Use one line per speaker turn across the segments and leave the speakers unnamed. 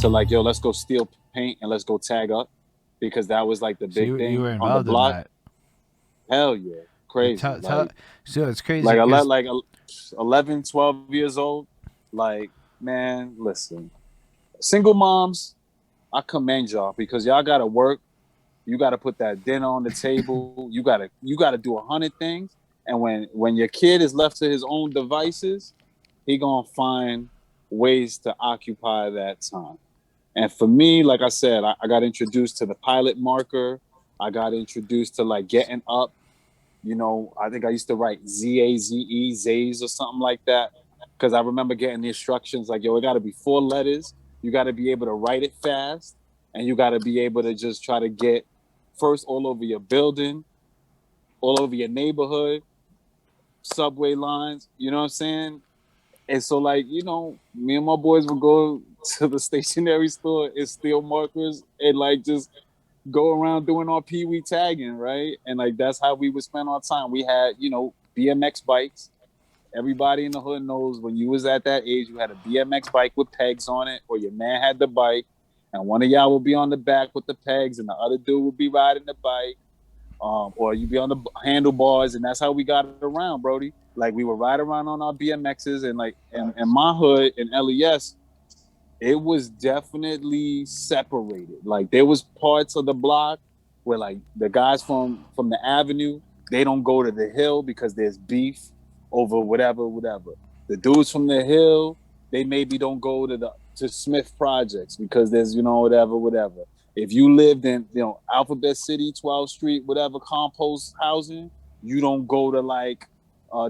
to like, yo, let's go steal paint and let's go tag up, because that was like the
So
big
you
thing
were
on the
involved in
block.
that.
Hell yeah,
Like
crazy.
tell. So it's crazy
Like I let
because
like 11, 12 years old. Like, man, listen, single moms, I commend y'all because y'all gotta work. You gotta put that dinner on the table. You gotta do 100 things. And when your kid is left to his own devices, he gonna find ways to occupy that time. And for me, like I said, I got introduced to the pilot marker. I got introduced to like getting up. I think I used to write Z-A-Z-E, Zays or something like that. Because I remember getting the instructions like, yo, it got to be 4 letters. You got to be able to write it fast. And you got to be able to just try to get first all over your building, all over your neighborhood, subway lines. You know what I'm saying? And so, like, me and my boys would go to the stationery store and steal markers and, like, just go around doing our pee-wee tagging, right? And, like, that's how we would spend our time. We had, BMX bikes. Everybody in the hood knows when you was at that age, you had a BMX bike with pegs on it, or your man had the bike, and one of y'all would be on the back with the pegs, and the other dude would be riding the bike, or you'd be on the handlebars, and that's how we got it around, Brody. Like we would ride around on our BMXs, and like in my hood in LES, it was definitely separated. Like there was parts of the block where like the guys from the avenue, they don't go to the hill because there's beef over whatever. The dudes from the hill, they maybe don't go to Smith Projects because there's whatever. If you lived in Alphabet City, 12th Street, whatever compost housing, you don't go to like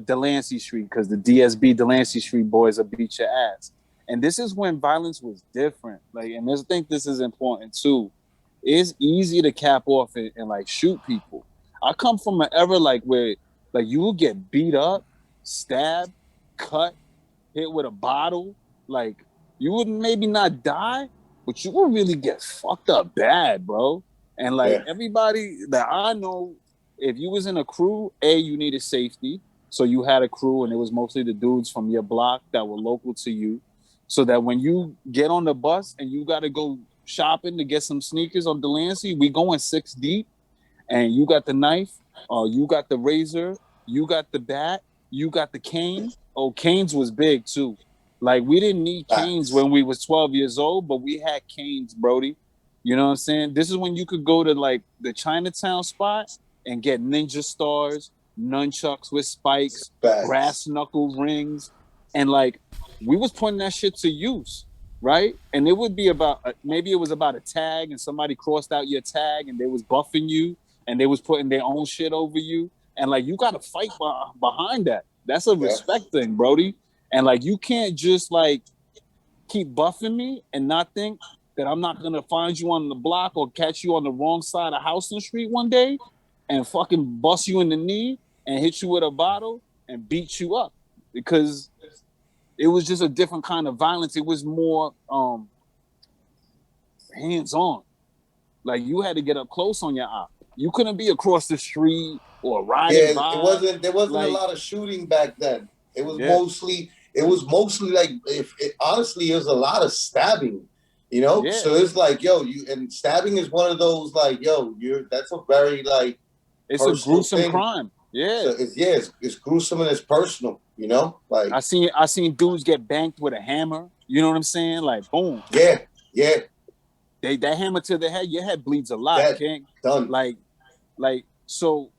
Delancey Street because the DSB Delancey Street boys will beat your ass. And this is when violence was different. Like, and I think this is important too. It's easy to cap off and like shoot people. I come from an era like where like you will get beat up, stabbed, cut, hit with a bottle. Like you would maybe not die, but you would really get fucked up bad, bro. And like
Yeah.
everybody that I know, if you was in a crew, you needed safety. So you had a crew, and it was mostly the dudes from your block that were local to you, so that when you get on the bus and you got to go shopping to get some sneakers on Delancey, we going 6 deep, and you got the knife, you got the razor, you got the bat, you got the cane. Oh, canes was big too. Like we didn't need canes
Facts.
when we was 12 years old, but we had canes, Brody. You know what I'm saying? This is when you could go to like the Chinatown spot and get ninja stars, nunchucks with spikes,
Facts.
brass knuckle rings, and like we was putting that shit to use, right? And it would be about maybe it was about a tag, and somebody crossed out your tag, and they was buffing you, and they was putting their own shit over you, and like you got to fight behind that. That's a
Yeah.
respect thing, Brody. And like you can't just like keep buffing me and not think that I'm not gonna find you on the block or catch you on the wrong side of Houston Street one day and fucking bust you in the knee and hit you with a bottle and beat you up, because it was just a different kind of violence. It was more hands on. Like you had to get up close on your op. You couldn't be across the street or riding
Yeah, it
by.
wasn't. There wasn't a
Like,
lot of shooting back then. It was
yeah,
mostly. It was mostly like, if it, honestly, it was a lot of stabbing.
yeah.
So it's like, yo, and stabbing is one of those like, yo, that's a very like
It's a
personal
gruesome
thing.
crime. Yeah.
So it's gruesome and it's personal. Like
I seen dudes get banked with a hammer. You know what I'm saying? Like, boom.
yeah, yeah,
That hammer to the head, your head bleeds a lot,
that
King.
done.
Like, so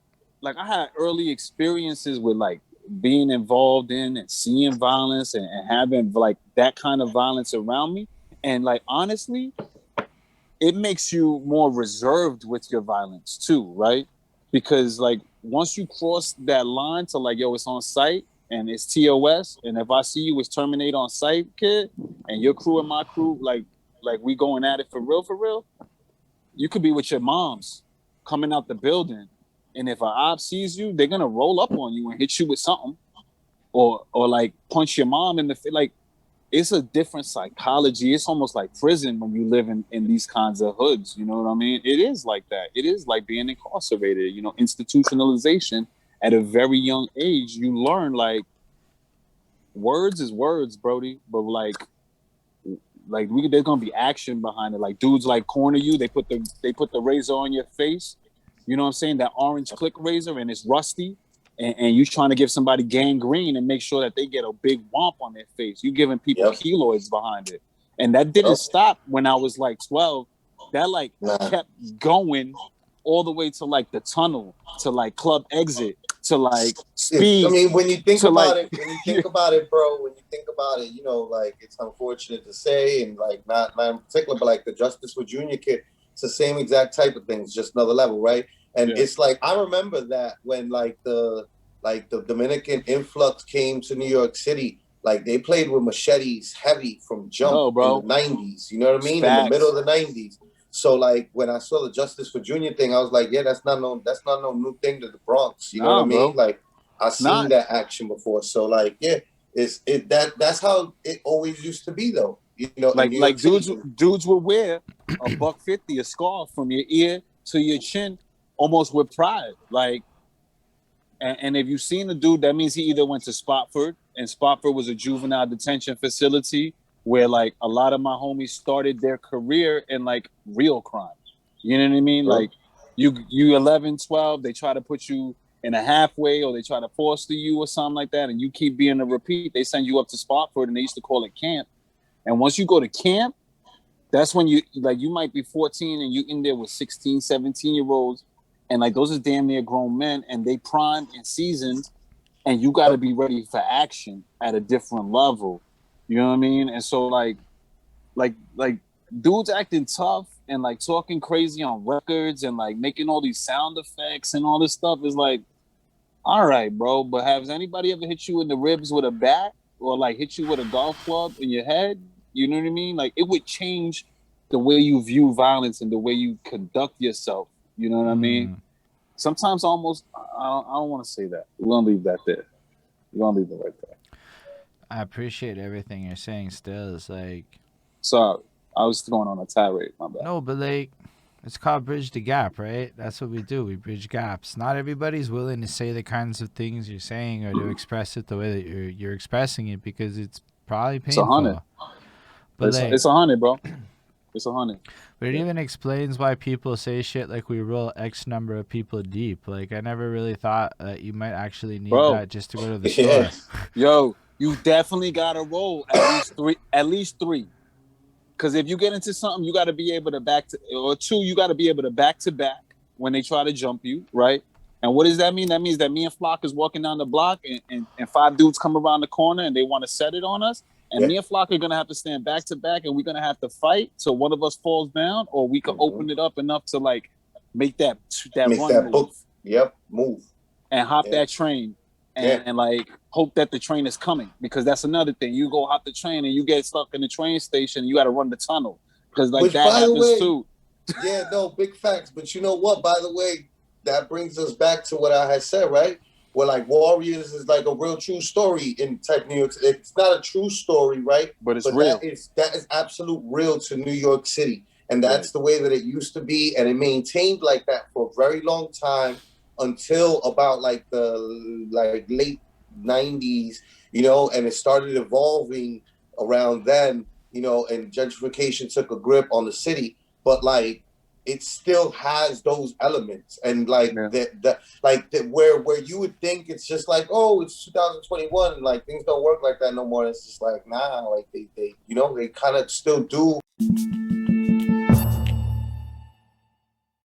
like I had early experiences with like being involved in and seeing violence and having like that kind of violence around me. And like honestly, it makes you more reserved with your violence too, right? Because like once you cross that line to like, yo, it's on site and it's TOS, and if I see you as terminate on site, kid, and your crew and my crew, like we going at it for real, you could be with your moms coming out the building, and if an op sees you, they're gonna roll up on you and hit you with something, or like punch your mom in the face. Like it's a different psychology. It's almost like prison when you live in these kinds of hoods. You know what I mean? It is like that. It is like being incarcerated. Institutionalization at a very young age. You learn like words is words, Brody, but like there's gonna be action behind it. Like dudes like corner you, they put the razor on your face. You know what I'm saying? That orange click razor, and it's rusty, and you trying to give somebody gangrene and make sure that they get a big womp on their face. You giving people keloids behind it, and that didn't stop when I was like 12. That like kept going all the way to like the tunnel, to like club exit, to like speed.
I mean, when you think about
like,
it, bro, when you think about it, you know, like it's unfortunate to say, and like not in particular, but like the Justice for Junior kid, it's the same exact type of things, just another level, right? And it's like I remember that when like the Dominican influx came to New York City, like they played with machetes heavy from jump in the 90s. You know what I mean?
Facts.
In the middle of the 90s. So like when I saw the Justice for Junior thing, I was like, yeah, that's not no new thing to the Bronx. You know what I mean? Bro. Like I've seen that action before. So like, yeah, that's how it always used to be though. You know,
like dudes would wear a $150, a scarf from your ear to your chin, almost with pride. Like, and if you've seen the dude, that means he either went to Spofford, and Spofford was a juvenile detention facility where like a lot of my homies started their career in like real crime. You know what I mean? Sure. Like you 11, 12, they try to put you in a halfway, or they try to foster you or something like that, and you keep being a repeat. They send you up to Spofford, and they used to call it camp. And once you go to camp, that's when you might be 14 and you in there with 16, 17-year-olds, and like those are damn near grown men, and they primed and seasoned, and you got to be ready for action at a different level. You know what I mean? And so like dudes acting tough and like talking crazy on records and like making all these sound effects and all this stuff is like, all right, bro. But has anybody ever hit you in the ribs with a bat, or like hit you with a golf club in your head? You know what I mean? Like it would change the way you view violence and the way you conduct yourself. You know what I mean? Sometimes almost, I don't want to say that. We're going to leave that there. We're going to leave it right there.
I appreciate everything you're saying still. It's like...
Sorry, I was going on a tirade, my bad.
No, but like, it's called bridge the gap, right? That's what we do. We bridge gaps. Not everybody's willing to say the kinds of things you're saying or to express it the way that you're expressing it, because it's probably painful.
It's 100. But it's 100, bro. It's 100.
But it even explains why people say shit like we roll X number of people deep. Like, I never really thought that you might actually need that just to go to the store.
Yo, you definitely gotta roll at least three. Because if you get into something, you got to be able to you got to be able to back to back when they try to jump you, right? And what does that mean? That means that me and Flock is walking down the block, and 5 dudes come around the corner and they want to set it on us. And me and Flock are going to have to stand back to back, and we're going to have to fight till one of us falls down, or we can open it up enough to like make that run move.
Move.
And hop that train. And like hope that the train is coming, because that's another thing. You go hop the train and you get stuck in the train station, and you got to run the tunnel, because like that happens too.
Yeah, no, big facts. But you know what? By the way, that brings us back to what I had said, right? Where like Warriors is like a real true story in type New York. It's not a true story, right?
But it's real.
That is absolute real to New York City, and that's the way that it used to be, and it maintained like that for a very long time until about like the late 90s, you know, and it started evolving around then, you know, and gentrification took a grip on the city, but like it still has those elements, and like where you would think it's just like, oh, it's 2021 and like things don't work like that no more. It's just like, nah, like they you know, they kind of still do.